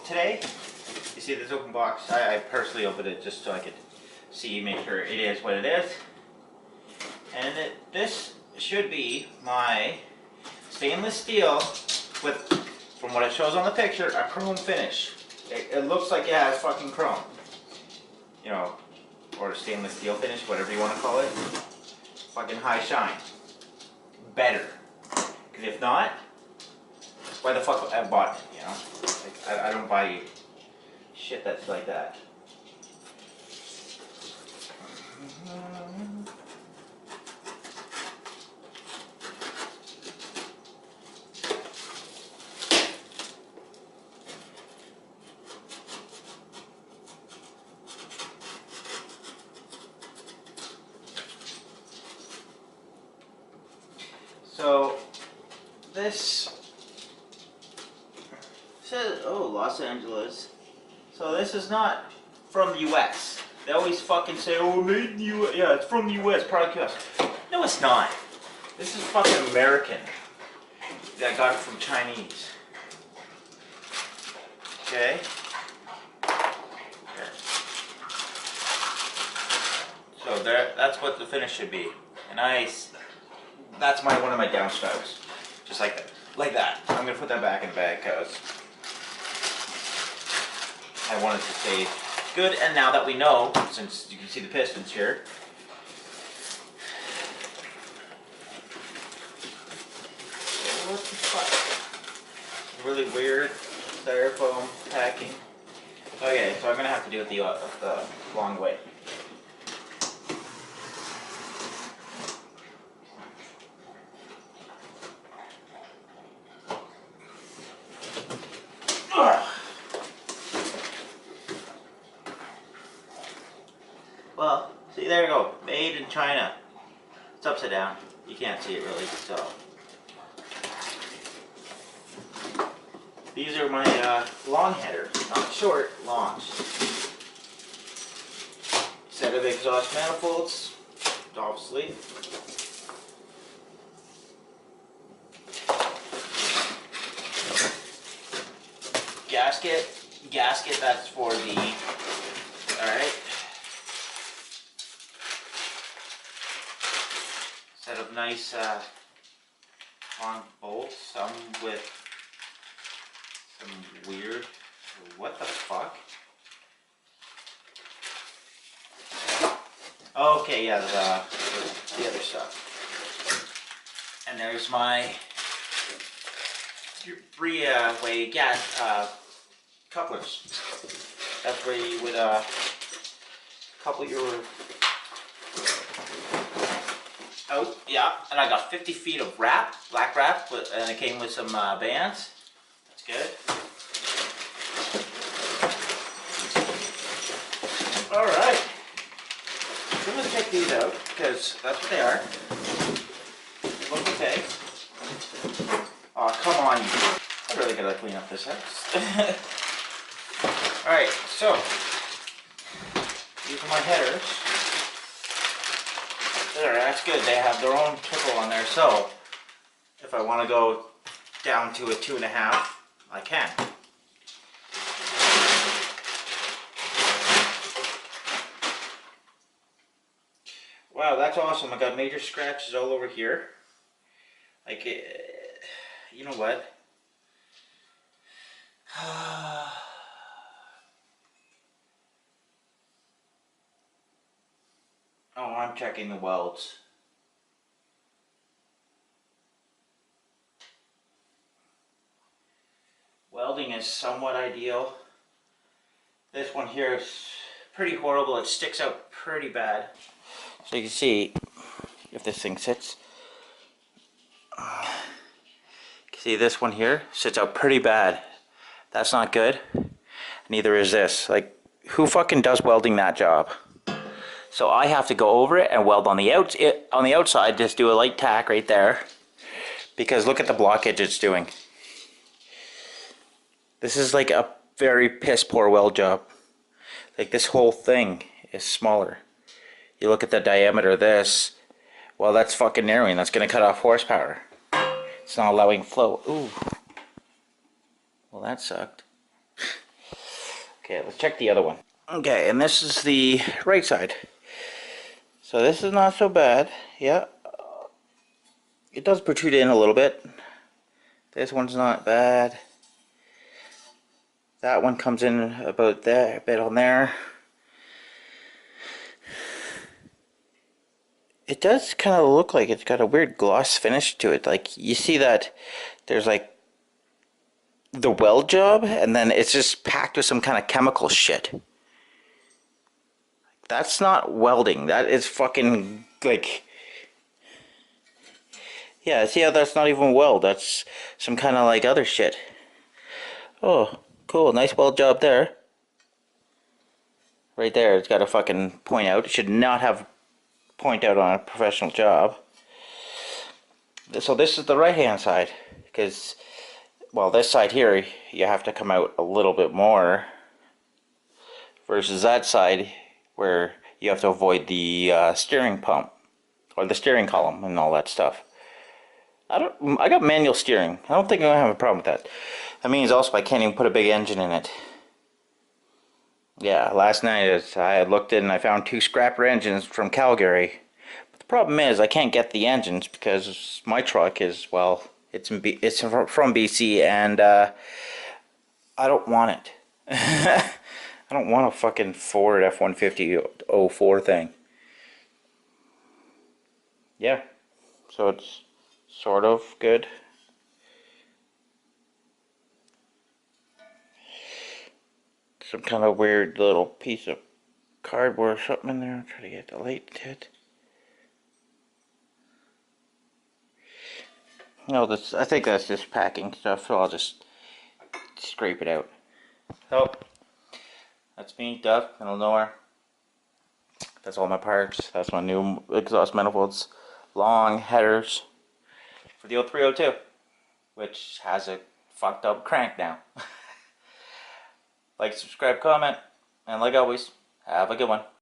today, you see this open box, I personally opened it just so I could see, make sure it is what it is. And this should be my stainless steel with, from what it shows on the picture, a chrome finish. It looks like it has fucking chrome. You know, or a stainless steel finish, whatever you want to call it. Fucking high shine. Better. Because if not, why the fuck I bought it, you know? Like, I don't buy shit that's like that. So this says, oh, Los Angeles. So this is not from the US. They always fucking say, oh, made in the US. Yeah, it's from the US, product US. No, it's not. This is fucking American. I got it from Chinese. Okay. So there, that's what the finish should be. And that's one of my downspouts. Just like that. Like that. I'm gonna put that back in the bag because I wanted to say good. And now that we know, since you can see the pistons here, what the fuck? Really weird styrofoam packing. Okay, so I'm gonna have to do it the long way. Well, see, there you go. Made in China. It's upside down. You can't see it really, so. These are my long headers. Not short, long. Set of exhaust manifolds, obviously. Gasket, that's for the, alright. Set of nice long bolts, some with some weird, what the fuck? Okay, yeah, the other stuff. And there's my three-way gas couplers. That's where you would couple your out, yeah. And I got 50 feet of wrap, black wrap, and it came with some bands. That's good. All right. I'm gonna check these out because that's what they are. They look okay. Oh, come on. I really gotta clean up this house. Alright, so these are my headers. There, that's good. They have their own trickle on there, so if I want to go down to a 2.5, I can. Wow, that's awesome. I got major scratches all over here. Like, you know what? Oh, I'm checking the welds. Welding is somewhat ideal. This one here is pretty horrible. It sticks out pretty bad. So you can see if this thing sits. You can see this one here sits out pretty bad. That's not good. Neither is this. Like, who fucking does welding that job? So I have to go over it and weld on the outside, just do a light tack right there. Because look at the blockage it's doing. This is like a very piss poor weld job. Like, this whole thing is smaller. You look at the diameter of this, well, that's fucking narrowing. That's going to cut off horsepower. It's not allowing flow. Ooh. Well, that sucked. Okay, let's check the other one. Okay, and this is the right side. So this is not so bad. Yeah, it does protrude in a little bit. This one's not bad. That one comes in about there, a bit on there. It does kind of look like it's got a weird gloss finish to it. Like, you see that there's like the weld job, and then it's just packed with some kind of chemical shit. That's not welding. That is fucking, like... Yeah, see how that's not even weld. That's some kind of, like, other shit. Oh, cool. Nice weld job there. Right there, it's got a fucking point out. It should not have point out on a professional job. So this is the right-hand side. Because, well, this side here, you have to come out a little bit more. Versus that side, where you have to avoid the steering pump. Or the steering column and all that stuff. I got manual steering. I don't think I'm gonna have a problem with that. That means also I can't even put a big engine in it. Yeah, last night I looked in and I found 2 scrapper engines from Calgary. But the problem is I can't get the engines because my truck is, well, it's from BC, and I don't want it. I don't want a fucking Ford F-150 04 thing. Yeah, so it's sort of good. Some kind of weird little piece of cardboard or something in there. I'm trying to get the light to it. No, I think that's just packing stuff, so I'll just scrape it out. So, that's me, Duff, in Illinois. That's all my parts. That's my new exhaust manifolds. Long headers for the old 302, which has a fucked up crank now. Like, subscribe, comment, and like always, have a good one.